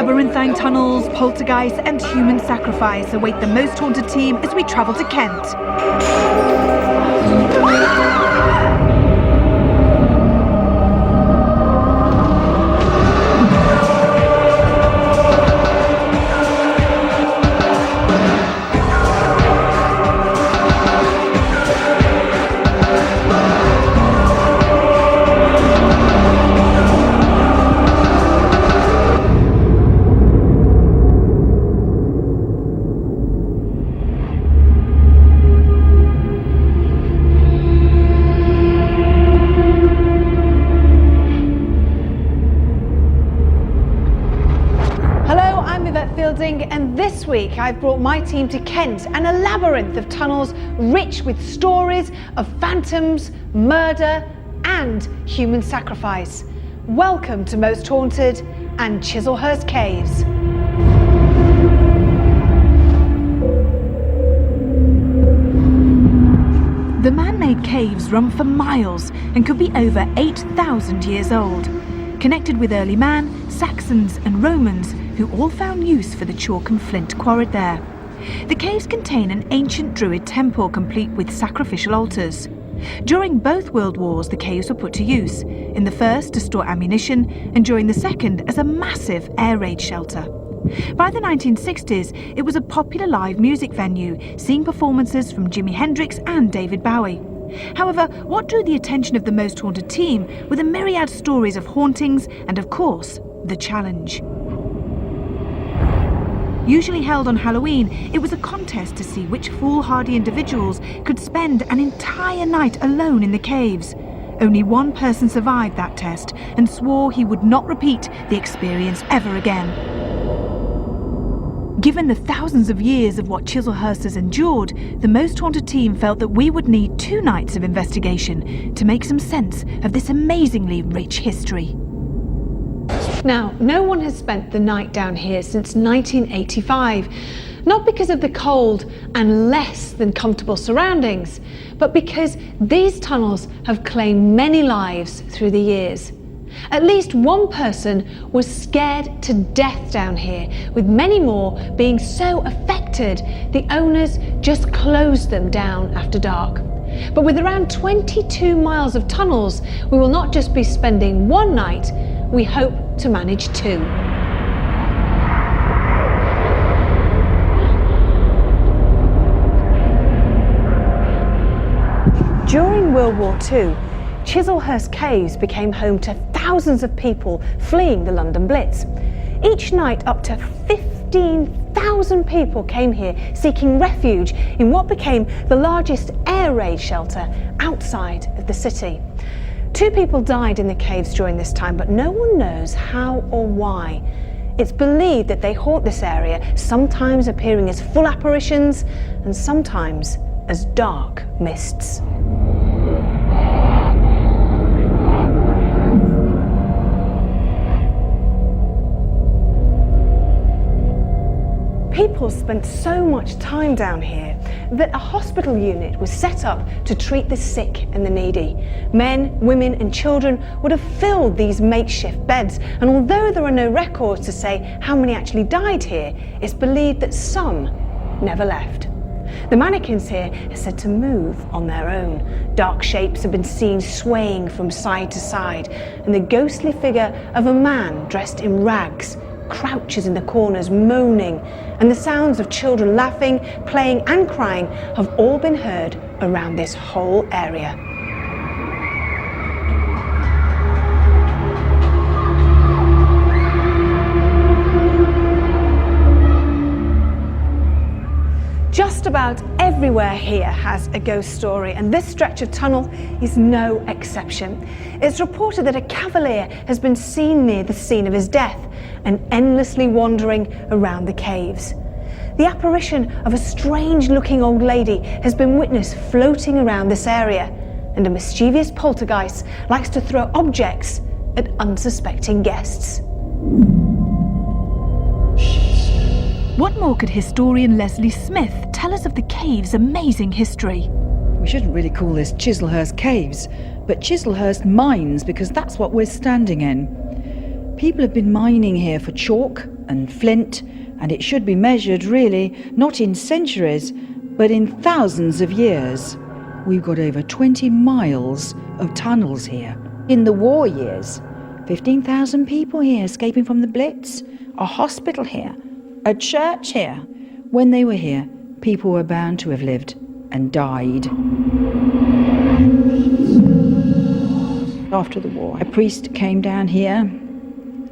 Labyrinthine tunnels, poltergeists and human sacrifice await the Most Haunted team as we travel to Kent. And this week I've brought my team to Kent and a labyrinth of tunnels rich with stories of phantoms, murder and human sacrifice. Welcome to Most Haunted and Chislehurst Caves. The man-made caves run for miles and could be over 8,000 years old, connected with early man, Saxons and Romans who all found use for the chalk and flint quarried there. The caves contain an ancient druid temple complete with sacrificial altars. During both World Wars, the caves were put to use, in the first to store ammunition and during the second as a massive air raid shelter. By the 1960s, it was a popular live music venue, seeing performances from Jimi Hendrix and David Bowie. However, what drew the attention of the Most Haunted team were the myriad stories of hauntings and, of course, the challenge. Usually held on Halloween, it was a contest to see which foolhardy individuals could spend an entire night alone in the caves. Only one person survived that test and swore he would not repeat the experience ever again. Given the thousands of years of what Chislehurst has endured, the Most Haunted team felt that we would need 2 nights of investigation to make some sense of this amazingly rich history. Now, no one has spent the night down here since 1985, not because of the cold and less than comfortable surroundings, but because these tunnels have claimed many lives through the years. At least one person was scared to death down here, with many more being so affected the owners just closed them down after dark. But with around 22 miles of tunnels, we will not just be spending one night, we hope to manage 2. During World War II, Chislehurst Caves became home to thousands of people fleeing the London Blitz. Each night, up to 15,000 people came here seeking refuge in what became the largest air raid shelter outside of the city. 2 people died in the caves during this time, but no one knows how or why. It's believed that they haunt this area, sometimes appearing as full apparitions and sometimes as dark mists. People spent so much time down here that a hospital unit was set up to treat the sick and the needy. Men, women and children would have filled these makeshift beds, and although there are no records to say how many actually died here, it's believed that some never left. The mannequins here are said to move on their own. Dark shapes have been seen swaying from side to side, and the ghostly figure of a man dressed in rags crouches in the corners moaning, and the sounds of children laughing, playing and crying have all been heard around this whole area. Just about everywhere here has a ghost story, and this stretch of tunnel is no exception. It's reported that a cavalier has been seen near the scene of his death and endlessly wandering around the caves. The apparition of a strange-looking old lady has been witnessed floating around this area, and a mischievous poltergeist likes to throw objects at unsuspecting guests. What more could historian Leslie Smith tell us of the cave's amazing history? We shouldn't really call this Chislehurst Caves, but Chislehurst Mines, because that's what we're standing in. People have been mining here for chalk and flint, and it should be measured really not in centuries, but in thousands of years. We've got over 20 miles of tunnels here. In the war years, 15,000 people here escaping from the Blitz, a hospital here, a church here. When they were here, people were bound to have lived and died. After the war, a priest came down here.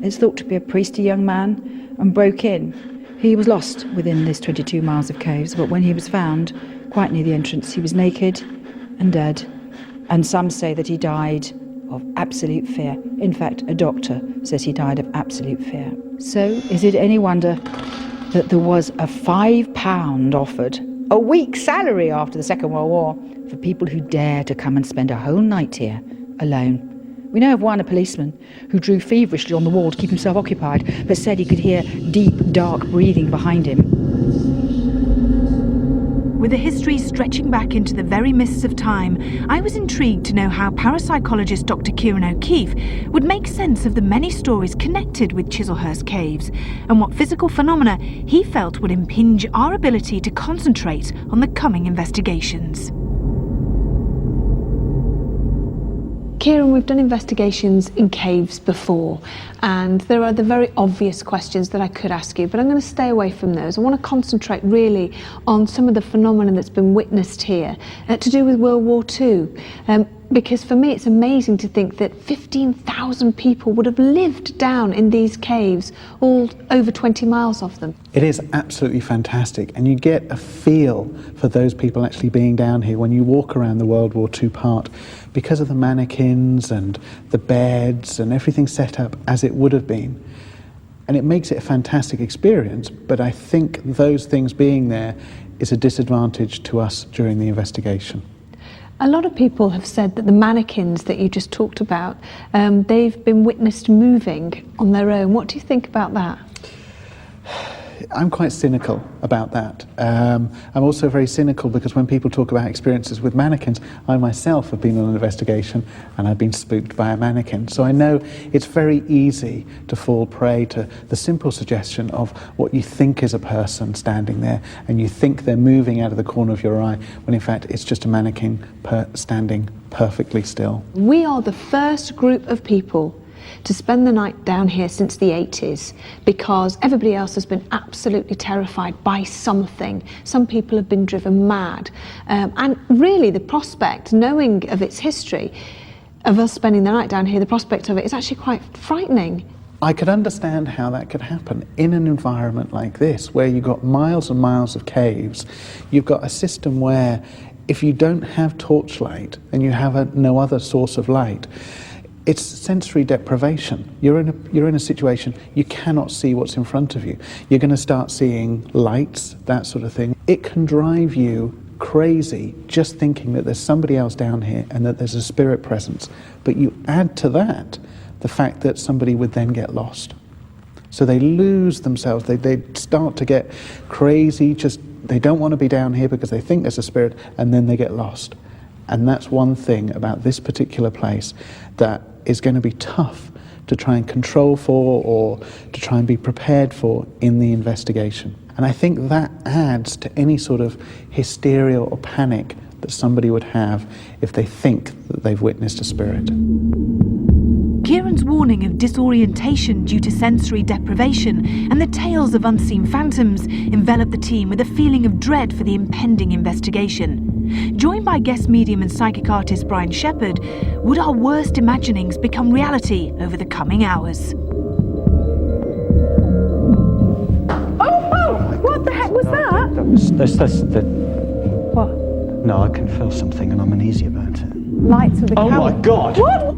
It's thought to be a priest, a young man, and broke in. He was lost within this 22 miles of caves, but when he was found, quite near the entrance, he was naked and dead. And some say that he died of absolute fear. In fact, a doctor says he died of absolute fear. So is it any wonder that there was a £5 offered, a week's salary after the Second World War, for people who dare to come and spend a whole night here alone? We know of one, a policeman, who drew feverishly on the wall to keep himself occupied, but said he could hear deep, dark breathing behind him. With a history stretching back into the very mists of time, I was intrigued to know how parapsychologist Dr. Kieran O'Keefe would make sense of the many stories connected with Chislehurst Caves, and what physical phenomena he felt would impinge our ability to concentrate on the coming investigations. Kieran, we've done investigations in caves before, and there are the very obvious questions that I could ask you, but I'm going to stay away from those. I want to concentrate really on some of the phenomena that's been witnessed here to do with World War II. Because for me it's amazing to think that 15,000 people would have lived down in these caves, all over 20 miles of them. It is absolutely fantastic, and you get a feel for those people actually being down here when you walk around the World War II part, because of the mannequins and the beds and everything set up as it would have been. And it makes it a fantastic experience, but I think those things being there is a disadvantage to us during the investigation. A lot of people have said that the mannequins that you just talked about, they've been witnessed moving on their own. What do you think about that? I'm quite cynical about that. I'm also very cynical because when people talk about experiences with mannequins, I myself have been on an investigation and I've been spooked by a mannequin. So I know it's very easy to fall prey to the simple suggestion of what you think is a person standing there, and you think they're moving out of the corner of your eye, when in fact it's just a mannequin standing perfectly still. We are the first group of people to spend the night down here since the 80s, because everybody else has been absolutely terrified by something. Some people have been driven mad. And really the prospect, knowing of its history, of us spending the night down here, the prospect of it is actually quite frightening. I could understand how that could happen in an environment like this, where you've got miles and miles of caves. You've got a system where if you don't have torchlight and you have no other source of light, it's sensory deprivation. You're in a situation you cannot see what's in front of you. You're going to start seeing lights, that sort of thing. It can drive you crazy just thinking that there's somebody else down here and that there's a spirit presence. But you add to that the fact that somebody would then get lost. So they lose themselves. They start to get crazy. They don't want to be down here because they think there's a spirit, and then they get lost. And that's one thing about this particular place that is going to be tough to try and control for, or to try and be prepared for in the investigation. And I think that adds to any sort of hysteria or panic that somebody would have if they think that they've witnessed a spirit. Kieran's warning of disorientation due to sensory deprivation and the tales of unseen phantoms enveloped the team with a feeling of dread for the impending investigation. Joined by guest medium and psychic artist Brian Shepherd, would our worst imaginings become reality over the coming hours? Oh, what the heck was that? What? No, I can feel something and I'm uneasy about it. Lights of the Oh my God! What?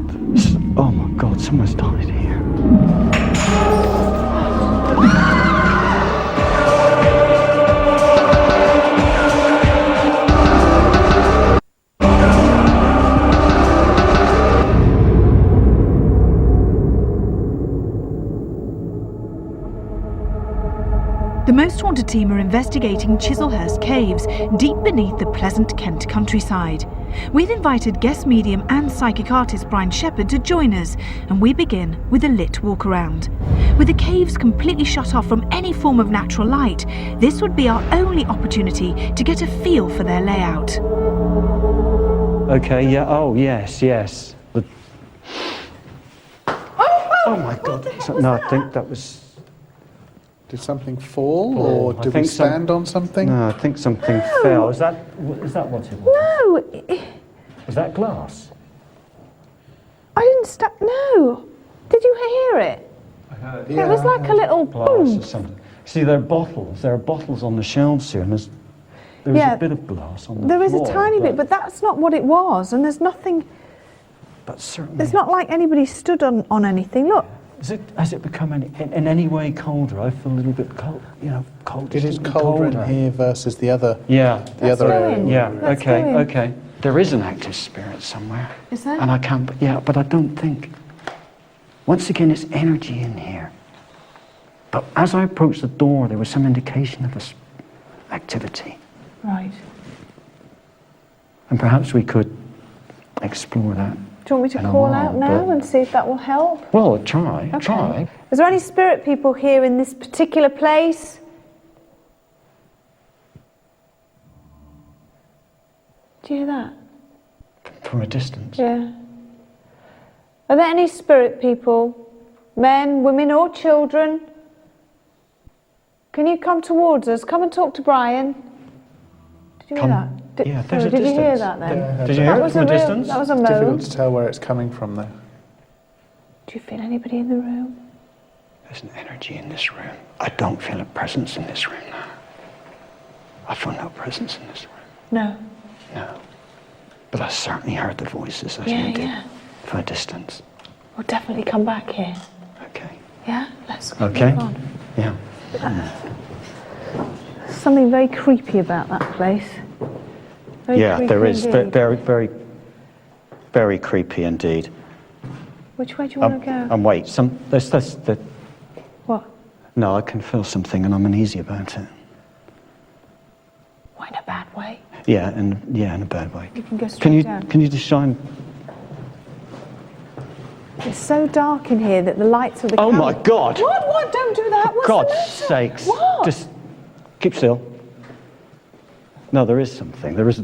Oh my God, someone's died here. The Most Wanted team are investigating Chislehurst Caves, deep beneath the pleasant Kent countryside. We've invited guest medium and psychic artist Brian Shepherd to join us, and we begin with a lit walk around. With the caves completely shut off from any form of natural light, this would be our only opportunity to get a feel for their layout. Okay, yeah, oh, yes. Oh my God. No, I think that was... Did something fall, or did we stand on something? No, I think something fell. Is that what it was? No, Was that glass? I didn't stop. No. Did you hear it? I heard. It was like a little Glass boom. or something. See, there are bottles on the shelves here, and there was a bit of glass on the floor. There is a tiny bit, but that's not what it was, and there's nothing... But certainly... It's not like anybody stood on anything. Look. Has it become in any way colder? I feel a little bit cold, cold. It is colder in here versus the other. Yeah. The other area. Yeah. Let's go in. Okay. There is an active spirit somewhere. Is there? And I can't. But I don't think. Once again, it's energy in here. But as I approached the door, there was some indication of this activity, Right. and perhaps we could explore that. Do you want me to In a call while, out now but- and see if that will help? Well, try. Okay. Try. Is there any spirit people here in this particular place? Do you hear that? From a distance. Yeah. Are there any spirit people, men, women or children? Can you come towards us? Come and talk to Brian. Did you hear that? Yeah, there's a Did you hear distance. that then? Yeah, Did you hear That it was from a real- distance? That was a moan. Difficult to tell where it's coming from, though. Do you feel anybody in the room? There's an energy in this room. I don't feel a presence in this room now. I feel no presence in this room. No. No. But I certainly heard the voices as Yeah, you did. yeah. From a distance. We'll definitely come back here. Okay. Yeah? Let's Okay. move on. Yeah. Something very creepy about that place. Very Yeah, there creepy is. indeed. Very, very, very creepy indeed. Which way do you want to go? And wait, What? no, I can feel something and I'm uneasy about it. What, in a bad way? Yeah, in a bad way. You can go straight down. Can you just shine? It's so dark in here that the lights of the Oh camera... my God! What? Don't do that. What's God's the matter? sakes! What? Just keep still. No, there is something. There's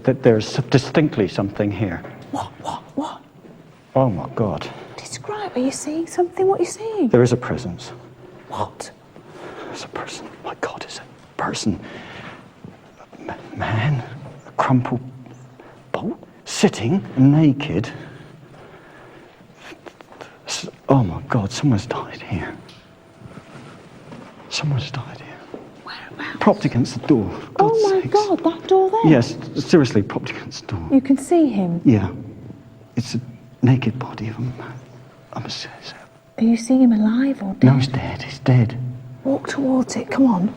distinctly something here. What? Oh my God! Describe. Are you seeing something? What are you seeing? There is a presence. What? There's a person. My God, it's a person. A man, a crumpled bolt, sitting naked. Oh my God, someone's died here. Someone's died here. Whereabouts? Propped against the door. for God's Oh my sakes. God, that door there? Yes, seriously, propped against the door. You can see him. Yeah. It's a naked body of a man. I must say so. Are you seeing him alive or dead? No, he's dead. He's dead. Walk towards it. Come on.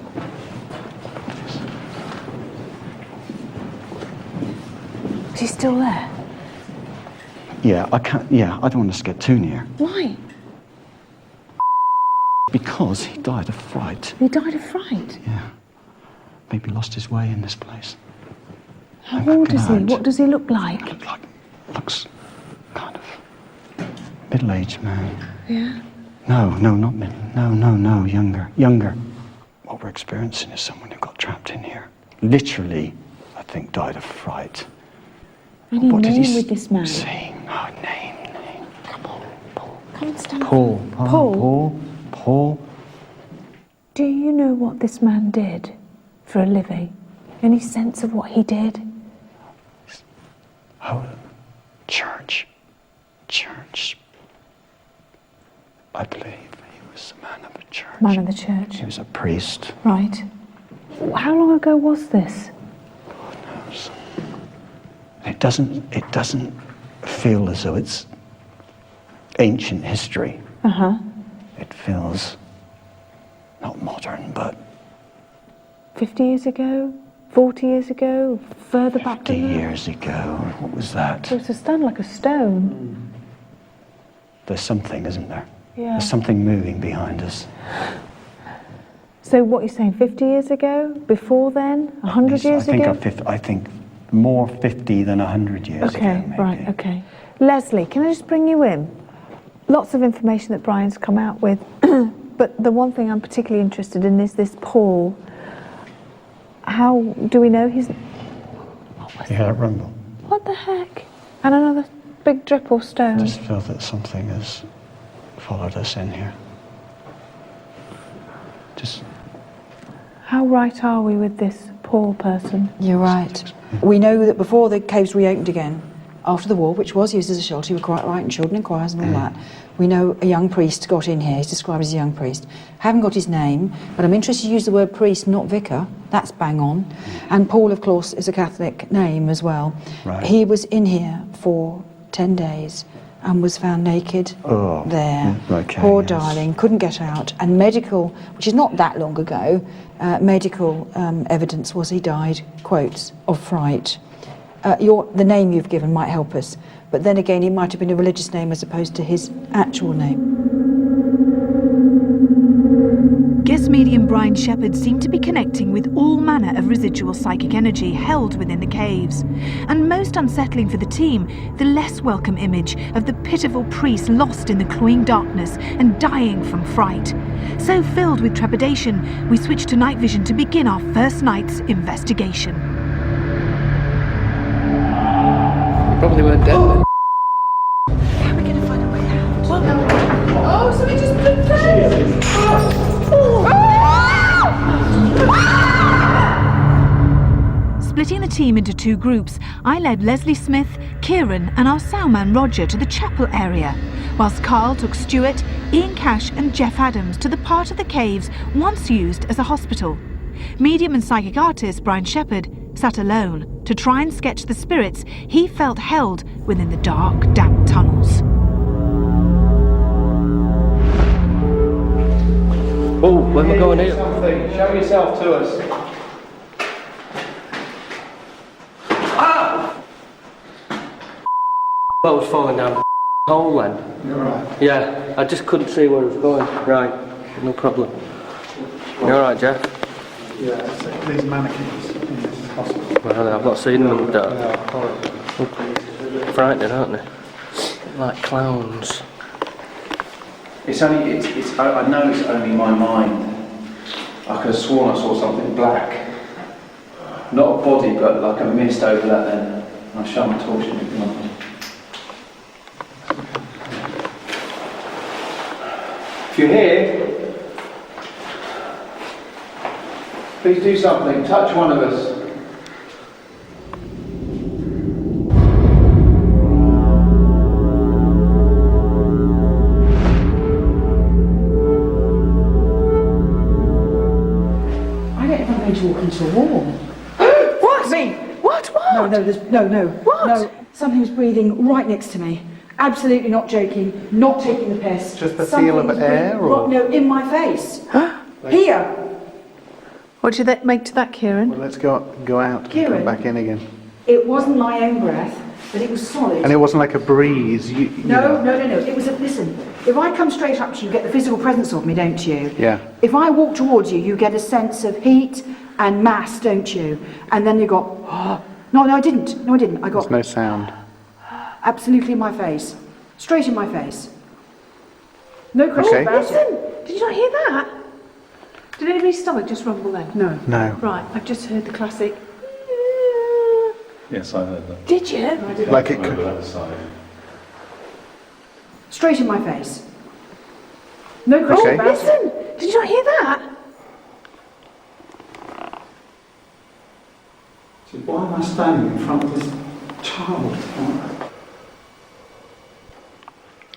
Is he still there? Yeah, I can't. Yeah, I don't want to get too near. Why? Because he died of fright. He died of fright. Yeah. Maybe lost his way in this place. How old is he? out. What does he look like? Looks kind of middle-aged man. Yeah. No, not middle. No, younger. What we're experiencing is someone who got trapped in here. Literally, I think, died of fright. Any What did he name with this man? say? Oh, name. Come on, Paul. Come and stand. Paul. Do you know what this man did for a living? Any sense of what he did? Oh, church. I believe he was a man of the church. Man of the church. He was a priest. Right. How long ago was this? God knows. It doesn't feel as though it's ancient history. Uh-huh. It feels not modern, but 50 years ago? 40 years ago? Further back 50 than that? years ago. What was that? It was a stand like a stone. There's something, isn't there? Yeah. There's something moving behind us. So what you're saying, 50 years ago? Before then? 100 years ago? I think more 50 than 100 years ago, Okay, maybe. right, okay. Leslie, can I just bring you in? Lots of information that Brian's come out with, but the one thing I'm particularly interested in is this Paul. How do we know he's... You hear that rumble? What the heck? And another big drip or I stone. just feel that something has followed us in here. Just... How right are we with this Paul person? You're right. We know that before the caves reopened again, after the war, which was used as a shelter, you were quite right, and children in choirs and all that, we know a young priest got in here. He's described as a young priest. Haven't got his name, but I'm interested to use the word priest, not vicar. That's bang on. And Paul, of course, is a Catholic name as well. Right. He was in here for 10 days and was found naked there. Okay, Poor yes. darling, couldn't get out. And medical, which is not that long ago, medical evidence was he died, quotes, of fright. The name you've given might help us, but then again it might have been a religious name as opposed to his actual name. Guest medium Brian Shepherd seemed to be connecting with all manner of residual psychic energy held within the caves. And most unsettling for the team, the less welcome image of the pitiful priest lost in the cloying darkness and dying from fright. So filled with trepidation, we switched to night vision to begin our first night's investigation. Probably weren't dead then. How are we going to find a way out? Oh, so we just put Splitting the team into two groups, I led Leslie Smith, Kieran and our soundman Roger to the chapel area, whilst Carl took Stuart, Ian Cash and Jeff Adams to the part of the caves once used as a hospital. Medium and psychic artist Brian Shepherd sat alone to try and sketch the spirits he felt held within the dark, damp tunnels. Oh, when we're going here. Something. Show yourself to us. I was falling down the hole then. You're right. Yeah, I just couldn't see where it was going. Right, no problem. You alright, Jeff? Yeah, these mannequins in this hospital. Well, I've not seen them. They are horrible. Frightening, aren't they? Like clowns. It's only, I know it's only my mind. I could have sworn I saw something black. Not a body, but like a mist over that then. I'll show my torch in a moment. If you're here, please do something. Touch one of us. To walk into a wall. What? Me? What? No, no. What? No, something was breathing right next to me. Absolutely not joking, not taking the piss. Just the Something feel of was air, breathing- or? No, in my face. Here. What did that make to that, Kieran? Well, let's go out and Kieran? come back in again. It wasn't my own breath, but it was solid. And it wasn't like a breeze. No. It was listen, if I come straight up to you, you get the physical presence of me, don't you? Yeah. If I walk towards you, you get a sense of heat and mass, don't you? And then you go, oh. No, I didn't. I got There's no sound. absolutely in my face. Straight in my face. No question Okay. about it. Listen, did you not hear that? Did anybody's stomach just rumble then? No. No. Right, I've just heard the classic. Yes, I heard that. Did you? Like it Over could. that side. Straight in my face. No question Okay. about it. Listen, did you not hear that? So why am I standing in front of this child?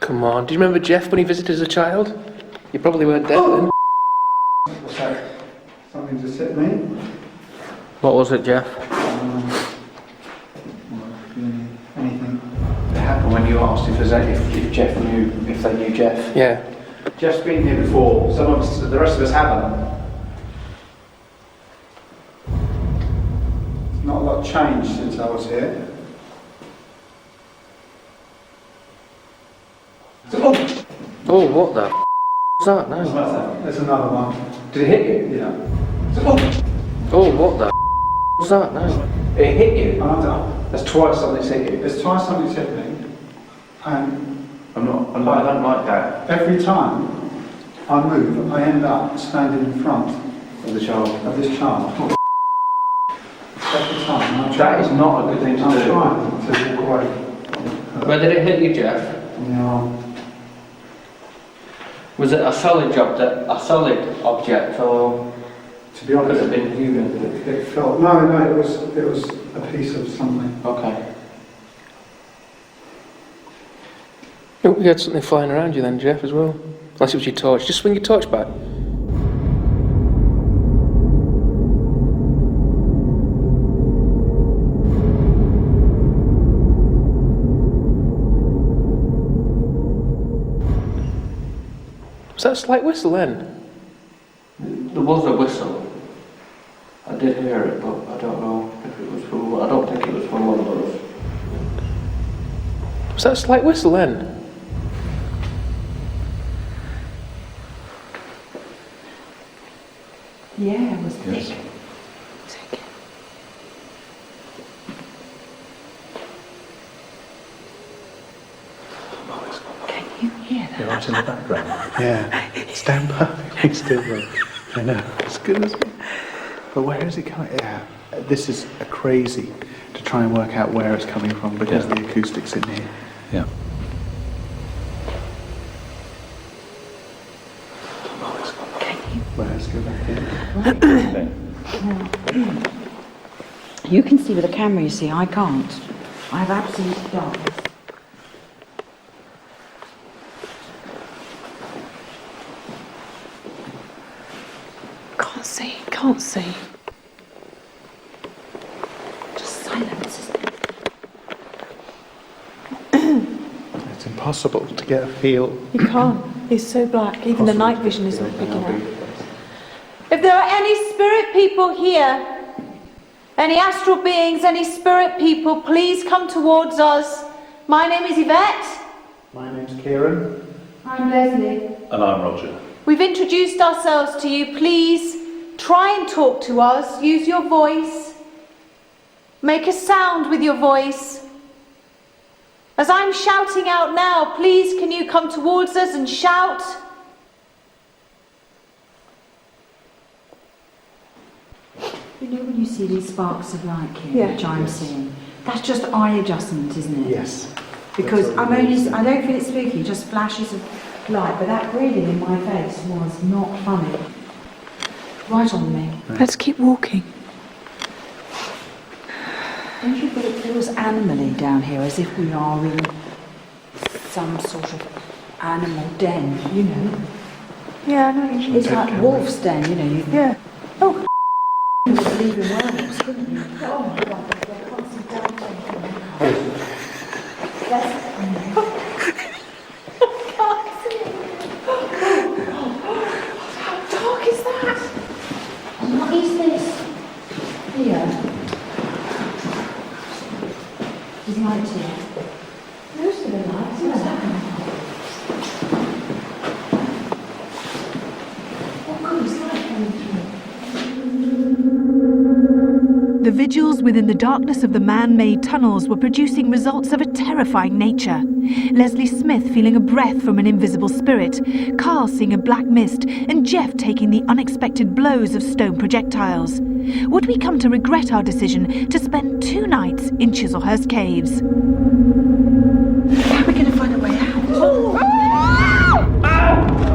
Come on, do you remember Jeff when he visited as a child? You probably weren't dead then. What's that? Something just hit me? What was it, Jeff? Anything that happened when you asked if Jeff knew, if they knew Jeff? Yeah. Jeff's been here before. Some of us, the rest of us haven't. Not a lot changed since I was here. Oh, what the was that now? There's another one. Did it hit you? Yeah. Oh, what the What's that now? It hit you? I That's twice something's hit you. There's twice somebody's hit me, and I don't like that. every time I move, I end up standing in front Of the child. of this child. Every time. And I'm That is not a good thing to I'm do. trying to walk away. Where did it hit you, Jeff? On the arm. Was it a solid object, or To be could honest, it have been human? it felt. No, it was a piece of something. Okay. Oh, you had something flying around you then, Jeff, as well. Unless it was your torch. Just swing your torch back. Was that a slight whistle then? There was a whistle. I did hear it, but I don't know if it was from. I don't think it was from one of those. Was that a slight whistle then? The air was thick. Can you hear that? You're right in the background. Yeah, stand perfectly still there. I know, it's good as me. But where is it coming? Yeah, this is a crazy to try and work out where it's coming from because the acoustics in here. Yeah. Let's go back in. You can see with a camera, you see, I can't. I have absolute darkness. Can't see. Just silence, isn't it? It's impossible to get a feel. You can't. It's so black. Even the night vision isn't picking up. If there are any spirit people here, any astral beings, any spirit people, please come towards us. My name is Yvette. My name's Kieran. I'm Leslie. And I'm Roger. We've introduced ourselves to you. Please try and talk to us. Use your voice. Make a sound with your voice. As I'm shouting out now, please can you come towards us and shout? You know when you see these sparks of light here, Yeah. which I'm seeing, that's just eye adjustment, isn't it? Yes. Because I don't feel it spooky, just flashes of light, but that breathing in my face was not funny. Right on me. Let's keep walking. Don't you feel it feels animally down here, as if we are in some sort of animal den, you know? Yeah, I know what you mean. It's like wolf's den, you know. You Yeah. Oh, could believe in werewolves, couldn't you? Oh my God, I can't see damn thing. How dark is that? What is this? Here. There's light here. Most of the lights. What's happening? What good is light coming through? The vigils within the darkness of the man-made tunnels were producing results of a terrifying nature. Leslie Smith feeling a breath from an invisible spirit, Carl seeing a black mist, and Jeff taking the unexpected blows of stone projectiles. Would we come to regret our decision to spend 2 nights in Chislehurst Caves? How are we going to find a way out?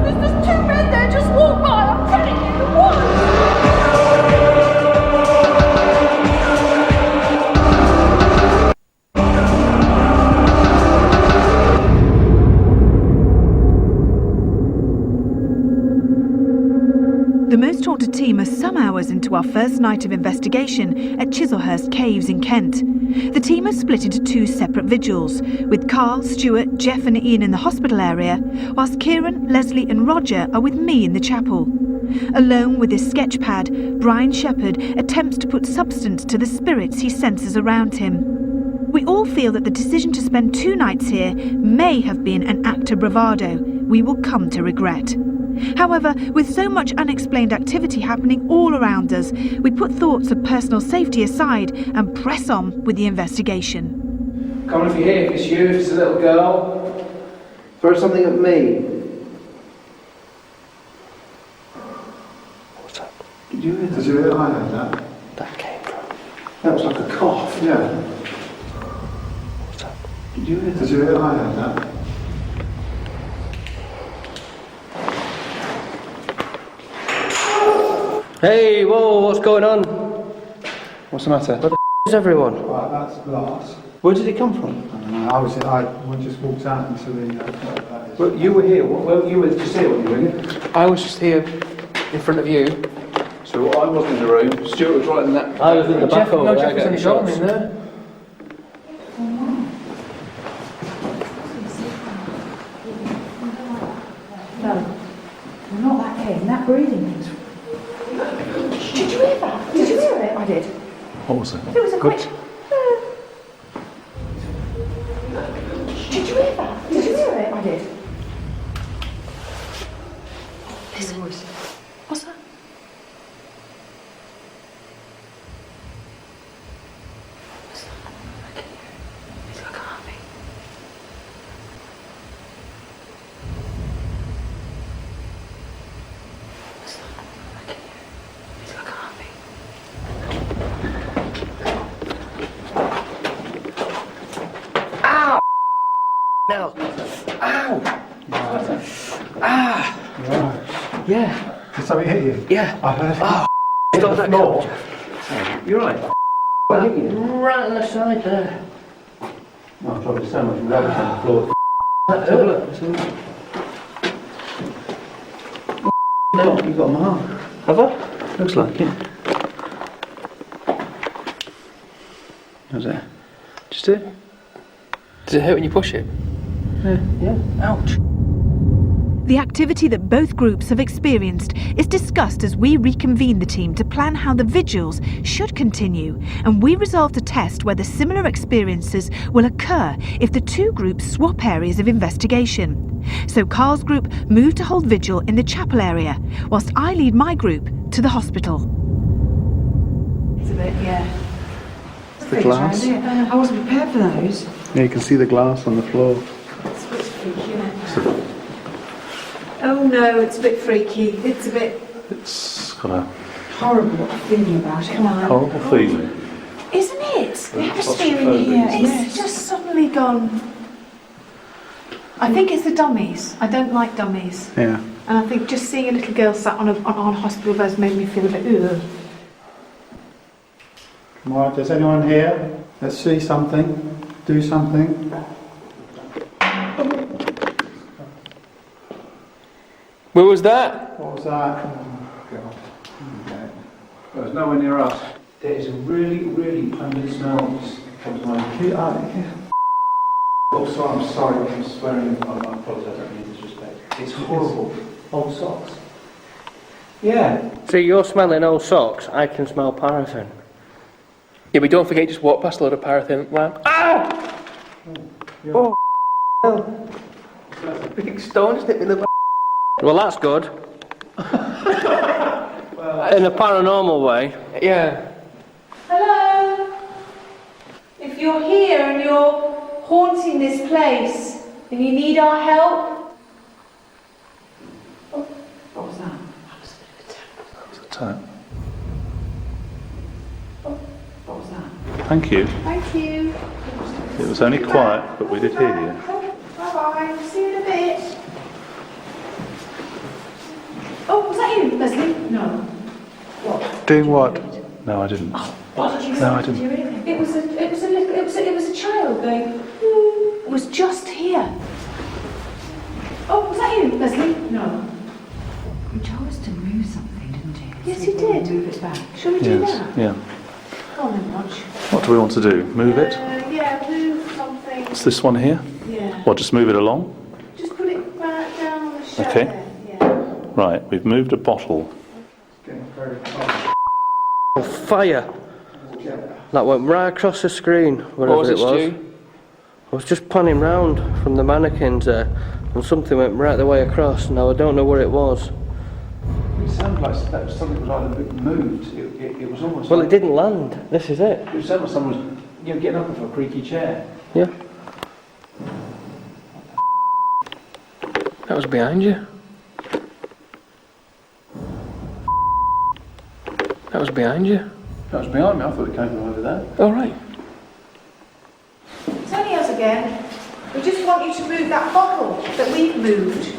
There's 2 men there, just walk by, I'm telling you, the woods! The Most Haunted team are some hours into our first night of investigation at Chislehurst Caves in Kent. The team are split into 2 separate vigils, with Carl, Stuart, Jeff and Ian in the hospital area, whilst Kieran, Leslie and Roger are with me in the chapel. Alone with his sketch pad, Brian Shepherd attempts to put substance to the spirits he senses around him. We all feel that the decision to spend 2 nights here may have been an act of bravado we will come to regret. However, with so much unexplained activity happening all around us, we put thoughts of personal safety aside and press on with the investigation. Come on, if you're here, if it's you, if it's a little girl, throw something at me. What's that? Did you hear that? Did you hear I heard that? That came from. That was like a cough. Yeah. What's that? Did you hear that? Did you hear I heard that? Hey, whoa, what's going on? What's the matter? Where the is everyone? Right, that's glass. Where did it come from? I don't know, I just walked out into the... that is. Well, you were here. Well, you were just here, weren't you, really? I was just here in front of you. So I wasn't in the room. Stuart was right in that. I was in the back Jeff, over no, there Jeff was getting only gone shots. in there. No, we're not that keen. That breathing thing's... Did you hear that? Did you hear it? I did. What was it? It was a quick... Did you hear that? Did you hear it? I did. Listen. What's that? It's like a humming. What's that? I can hear it. It's like a humming. Now. Ow! Ah! Yeah. Did something hit you? Yeah. I heard it. Oh, you got that floor. coat? You're right. What hit you? Right on the side there. Oh, probably so much rubbish on the floor. Let's have a look. You've got a mark. Have I? Looks like it. How's that? Just it? Does it hurt when you push it? Yeah. Ouch. The activity that both groups have experienced is discussed as we reconvene the team to plan how the vigils should continue, and we resolve to test whether similar experiences will occur if the two groups swap areas of investigation. So Carl's group moved to hold vigil in the chapel area, whilst I lead my group to the hospital. It's a bit, yeah. The glass? I wasn't prepared for those. Yeah, you can see the glass on the floor. It's a bit freaky, isn't it? Oh no, it's a bit freaky. It's a bit It's got a horrible feeling about it. Come on. horrible feeling. Isn't it? The atmosphere in here. It's just suddenly gone. I think it's the dummies. I don't like dummies. Yeah. And I think just seeing a little girl sat on a hospital bed made me feel a bit ugh. Right, there's anyone here? Let's see something. Do something. Where was that? What was that? Oh, God. Okay. Well, there's nowhere near us. There is a really, really pungent smell that comes to mind. Also, I'm sorry, I'm swearing. I apologise, I don't mean disrespect. It's horrible. Old socks. Yeah. See, you're smelling old socks. I can smell paraffin. Yeah, but don't forget you just walk past a load of paraffin lamp. Ow! Oh, hell. Big stone just hit me in the back. Well, that's good. In a paranormal way. Yeah. Hello? If you're here and you're haunting this place and you need our help. What was that? That was a tap. What was that? Thank you. Thank you. It was only quiet, but we did hear you. Bye-bye. See you in a bit. Oh, was that you, Leslie? No. Doing what? No, I didn't. What did you No, I didn't. It was a child going. It was just here. Oh, was that you, Leslie? No. You told us to move something, didn't you? Yes, See you if we can did. Move it back. Shall we do Yes. that? Yeah. Go on then, Rog. What do we want to do? Move it? Yeah, move something. It's this one here? Yeah. Or just move it along? Just put it back down on the shelf Okay. there. Yeah. Right, we've moved a bottle. Getting very cold. Oh, fire! That went right across the screen, What wherever was it it, was. Stu? I was just panning round from the mannequins there. and something went right the way across. Now I don't know where it was. It sounded like that was something was like moved. It was almost. Well, like, it didn't land. This is it. It sounded like someone was, getting up off a creaky chair. Yeah. That was behind you. That was behind you. That was behind me. I thought it came from over there. All right. It's only us again. We just want you to move that bottle that we've moved.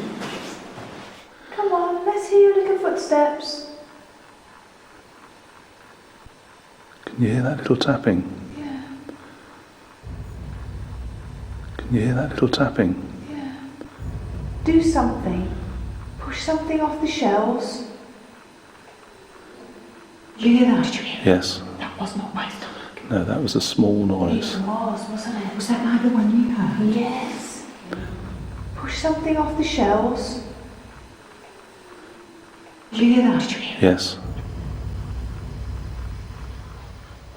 Come on, let's hear your little footsteps. Can you hear that little tapping? Yeah, Can you hear that little tapping? yeah. Do something. Push something off the shelves. Did you hear that? Did you hear that? Yes. That was not my stomach. No, that was a small noise. It was, wasn't it? Was that like the one you heard? Yes. Push something off the shelves. Did you hear that? Did you hear Yes.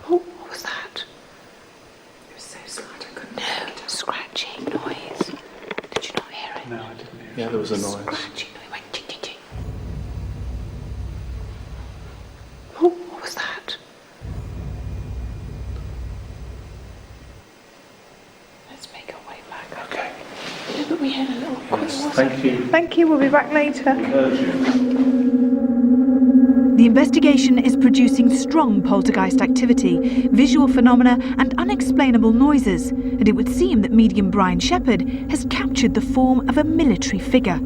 Oh, what was that? It was so slight I couldn't hear it. Scratching noise. Did you not hear it? No, I didn't hear it. Yeah, there was a noise. Scratching noise. Went ching ching ching. Oh, what was that? Let's make our way back. Okay. Yeah, but we had a little Yes, thank you. Thank you, we'll be back later. Urgent. The investigation is producing strong poltergeist activity, visual phenomena and unexplainable noises, and it would seem that medium Brian Shepherd has captured the form of a military figure.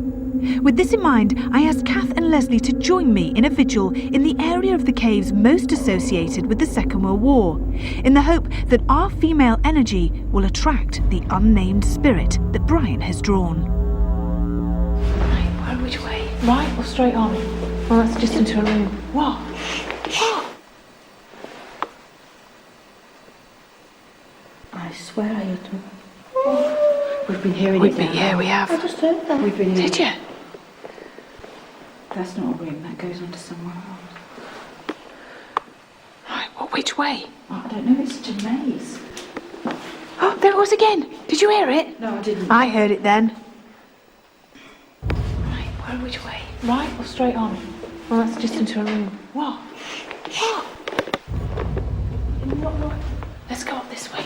With this in mind, I asked Kath and Leslie to join me in a vigil in the area of the caves most associated with the Second World War, in the hope that our female energy will attract the unnamed spirit that Brian has drawn. Right, which way? Right or straight on? Well, that's just into a room. What? What? I swear I heard them. We've been hearing it down there. We have. I just heard that. We've been Did you? That's not a room, that goes on to somewhere else. Right, well, which way? Oh, I don't know, it's such a maze. Oh, there it was again. Did you hear it? No, I didn't. I heard it then. Right, well, which way? Right or straight on? Well, that's just into a room. What? What? Let's go up this way.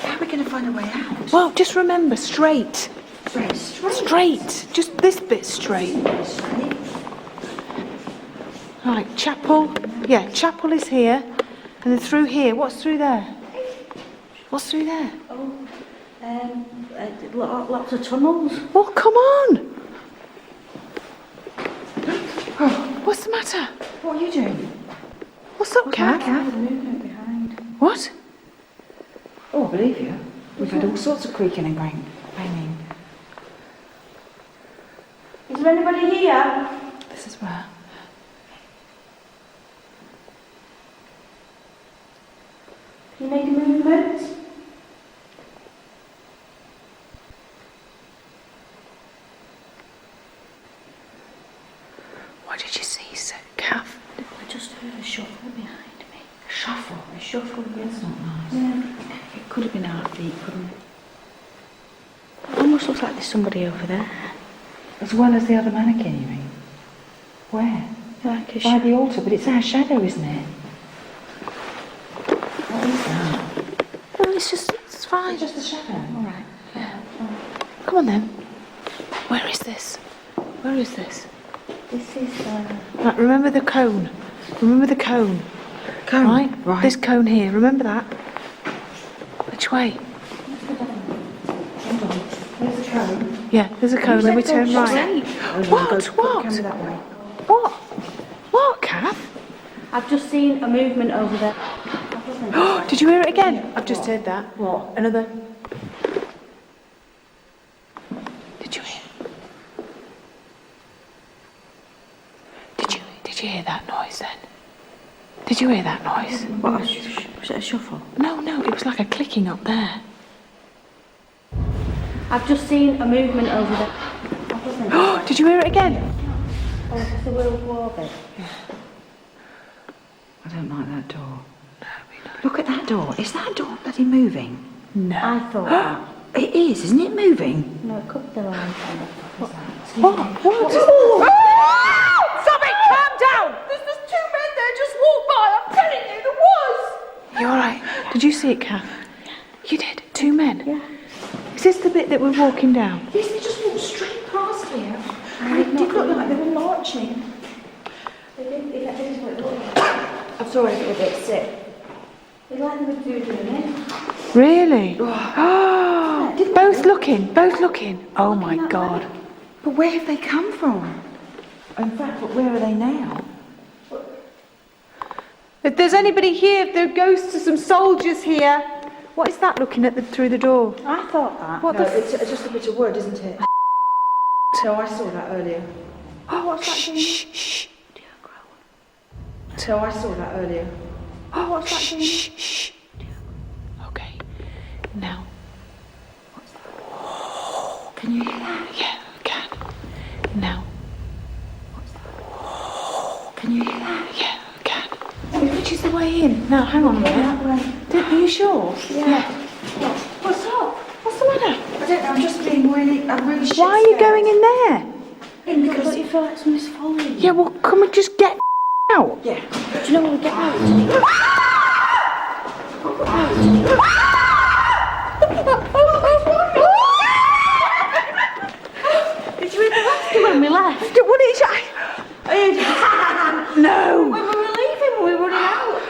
How are we going to find a way out? Well, just remember, straight. Straight. Straight. Just this bit straight. Right, chapel. Yeah, chapel is here. And then through here. What's through there? What's through there? Lots of tunnels. Well, come on. Oh, what's the matter? What are you doing? What's up, Kat? There's movement behind. What? Oh, I believe you. We've had all sorts of creaking and banging. Is there anybody here? This is where. You make a movement? What did you see, sir, Kath? I just heard a shuffle behind me. A shuffle. A shuffle, that's not nice. Yeah. It could have been our feet, couldn't it? It almost looks like there's somebody over there. As well as the other mannequin, you mean? Where? Like a By the altar, but it's our shadow, isn't it? What is that? No, it's fine. It's just a shadow. All right. Yeah. Come on then. Where is this? Where is this? This is Right, remember the cone. Remember the cone. Cone? Right? This cone here. Remember that? Which way? There's a cone. Yeah, there's a cone. Then we turn right. What? What? What? What, Kath? I've just seen a movement over there. Did you hear it again? I've just heard that. What? Another. Did you hear? Did you hear that noise then? Did you hear that noise? What? Was it a shuffle? No, it was like a clicking up there. I've just seen a movement over there. Did you hear it again? Oh, it's the World War bit. I don't like that door. Look at that door. Is that door bloody moving? No. I thought that. It is, isn't it moving? No, it could be the line kind of. What? What? Stop it! Calm down! There's two men there just walked by. I'm telling you, there was. You alright? Did you see it, Kath? You did? Two men? Yeah. Is this the bit that we're walking down? Yes, they just walked straight past here. And And it did look like they were marching. They did, that is what it looked like. I'm sorry if it was a bit sick. It's like they were doing it. Really? Both looking. Oh my God. But where have they come from? In fact, but where are they now? If there's anybody here, if there are ghosts of some soldiers here. What is that looking at through the door? I thought that. What No, the it's just a bit of wood, isn't it? So I saw that earlier. Oh, what's that doing? Shh. So I saw that earlier. Oh, what's that doing? Shh. Okay. Now. Can you hear that? Yeah, I can. Now. Can you hear that? Yeah, I can. Which is the way in? Now, hang on a minute. Are you sure? Yeah. What's up? What's the matter? I don't know, I'm just being really shit Why are you scared. going in there? Because you feel like someone's following you. Yeah, well, can we just get out? Yeah. Do you know when we get out? Did you hear the laughter when we left? What did No! When we were leaving, we were running out.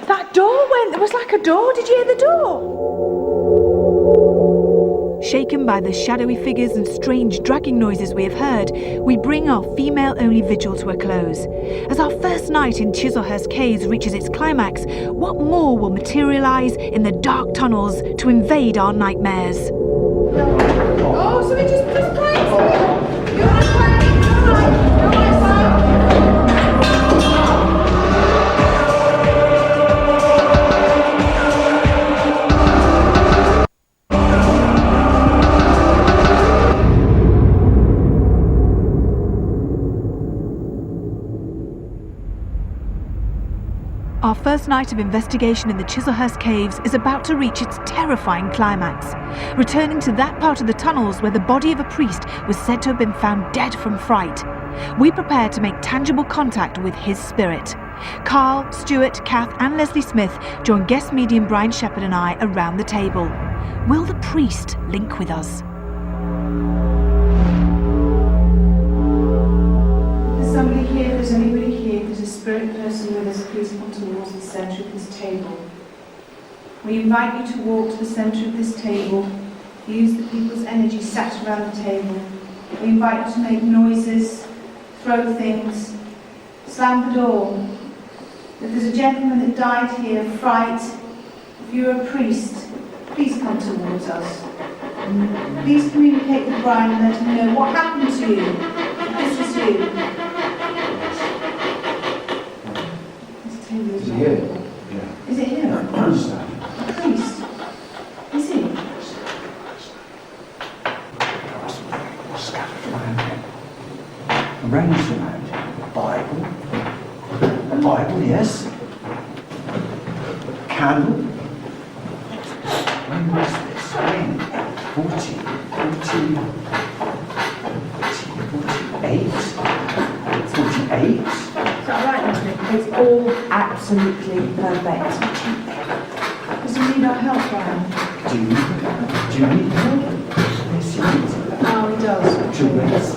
That door went. There was like a door. Did you hear the door? Shaken by the shadowy figures and strange dragging noises we have heard, we bring our female-only vigil to a close. As our first night in Chislehurst Caves reaches its climax, what more will materialise in the dark tunnels to invade our nightmares? Oh, so it just plays. You're right. Our first night of investigation in the Chislehurst Caves is about to reach its terrifying climax, returning to that part of the tunnels where the body of a priest was said to have been found dead from fright. We prepare to make tangible contact with his spirit. Carl, Stuart, Kath and Leslie Smith join guest medium Brian Shepherd and I around the table. Will the priest link with us? There's somebody here, there's anybody here, there's a spirit person with us, please come towards the centre of this table. We invite you to walk to the centre of this table, use the people's energy sat around the table. We invite you to make noises, throw things, slam the door. If there's a gentleman that died here of fright, if you're a priest, please come towards us. Please communicate with Brian and let him know what happened to you. This is you. This table is not here? Is it him? A priest? Is he? Around a Bible, yes. Candle. When was this? When? 48? Is that right, Leslie? It's all absolutely perfect. Does he need our help, Brian? Do you need help? Yes, you need. Oh, he does.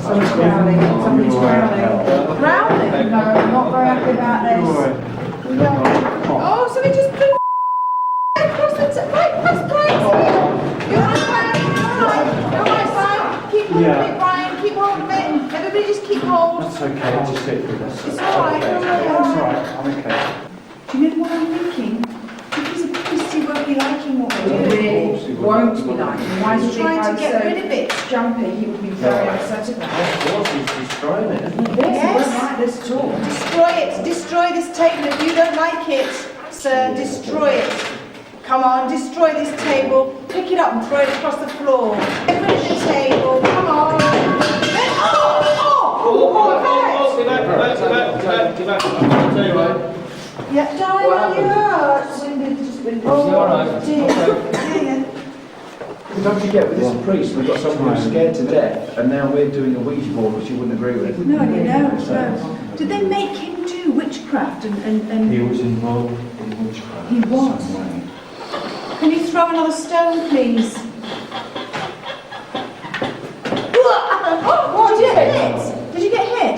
Someone's growling. Somebody's growling. Growling? No, I'm not very happy about this. We don't. Oh, so they just blew across the right past Brian's here. You're right, Brian. You're right. You're right, Brian. Keep hold of it, Brian. Keep hold of it. Everybody just keep hold. That's okay, I'll just sit with this. It's all right. Okay. It's It's all right, I'm okay. Do you know what I'm thinking? If he's a priest, he won't be liking what we're doing. Really won't be like him. Why is He's he trying to get rid of it. jumpy? He would be very upset about it. Of course, he's destroying it, isn't he? Yes, he Yes. won't like this at all. Destroy it. Destroy this table. If you don't like it, sir, destroy it. Come on, destroy this table. Pick it up and throw it across the floor. Get rid of the table. Come on. Give back. I'll tell you what. Yeah, darling, are you hurt? Oh, dear. Yeah. Don't forget, with this priest, we've got someone who's scared to death, and now we're doing a Ouija board, which you wouldn't agree with. No, you don't. Did they make him do witchcraft and... He was involved in witchcraft. He was? Can you throw another stone, please? What did you get hit? Did you get hit?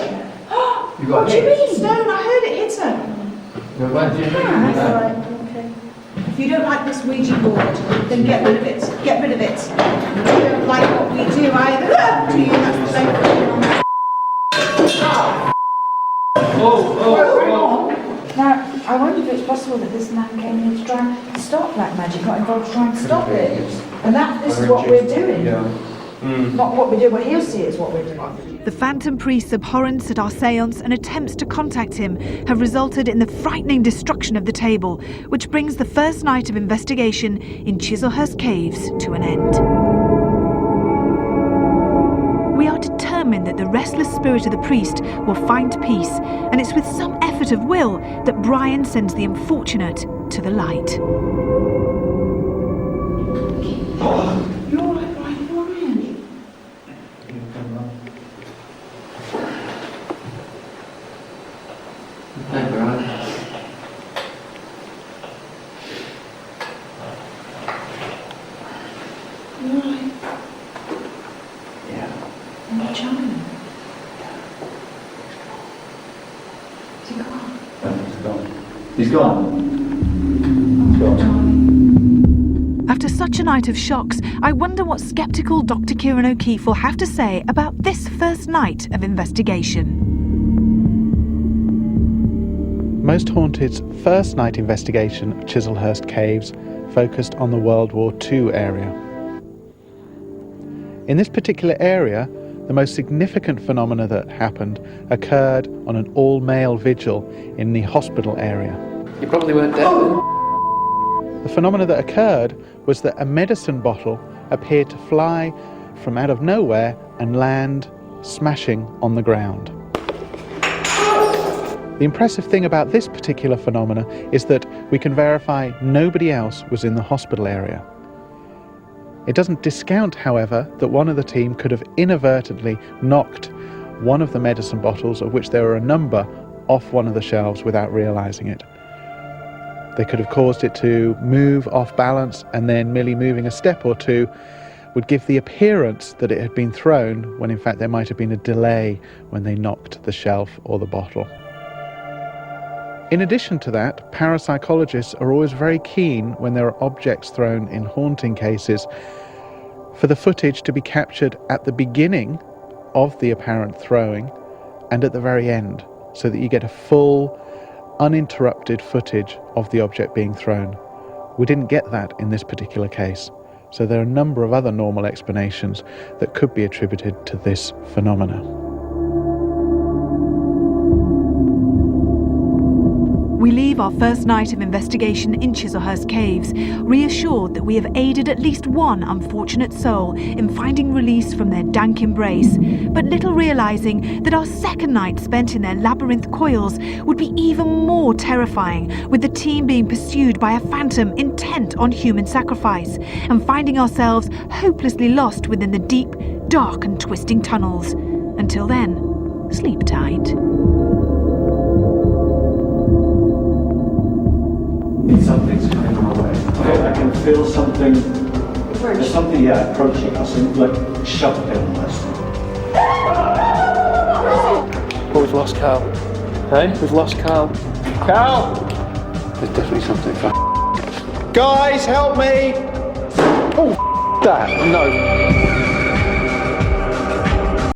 You got what hit? do you mean? Stone, I heard it hit her. That's all right. Okay. If you don't like this Ouija board, then get rid of it. Get rid of it. You don't like what we do either, do you? That's the same thing. Now, I wonder if it's possible that this man came in to try and stop black magic, got involved trying to stop it. And this is what we're doing. Not what we do, what he'll see is what we're doing. The Phantom Priest's abhorrence at our seance and attempts to contact him have resulted in the frightening destruction of the table, which brings the first night of investigation in Chislehurst Caves to an end. We are determined that the restless spirit of the priest will find peace, and it's with some effort of will that Brian sends the unfortunate to the light. You're all right, Brian, you're all right. Hey, Brian. You're all right. Yeah. And you're charming. Is he gone? He's gone. After such a night of shocks, I wonder what sceptical Dr. Kieran O'Keefe will have to say about this first night of investigation. Most Haunted's first night investigation of Chislehurst Caves focused on the World War II area. In this particular area, the most significant phenomena that happened occurred on an all-male vigil in the hospital area. You probably weren't dead then. The phenomena that occurred was that a medicine bottle appeared to fly from out of nowhere and land smashing on the ground. The impressive thing about this particular phenomena is that we can verify nobody else was in the hospital area. It doesn't discount, however, that one of the team could have inadvertently knocked one of the medicine bottles, of which there were a number, off one of the shelves without realising it. They could have caused it to move off balance, and then merely moving a step or two would give the appearance that it had been thrown, when in fact there might have been a delay when they knocked the shelf or the bottle. In addition to that, parapsychologists are always very keen when there are objects thrown in haunting cases for the footage to be captured at the beginning of the apparent throwing and at the very end, so that you get a full, uninterrupted footage of the object being thrown. We didn't get that in this particular case, so there are a number of other normal explanations that could be attributed to this phenomena. We leave our first night of investigation in Chislehurst Caves, reassured that we have aided at least one unfortunate soul in finding release from their dank embrace, but little realising that our second night spent in their labyrinth coils would be even more terrifying, with the team being pursued by a phantom intent on human sacrifice, and finding ourselves hopelessly lost within the deep, dark and twisting tunnels. Until then, sleep tight. Something's coming our way. I can feel something. There's something, approaching us, and like shoved in almost. Well, we've lost Carl. Hey? We've lost Carl. Carl! There's definitely something. Guys, help me! Oh, that. No.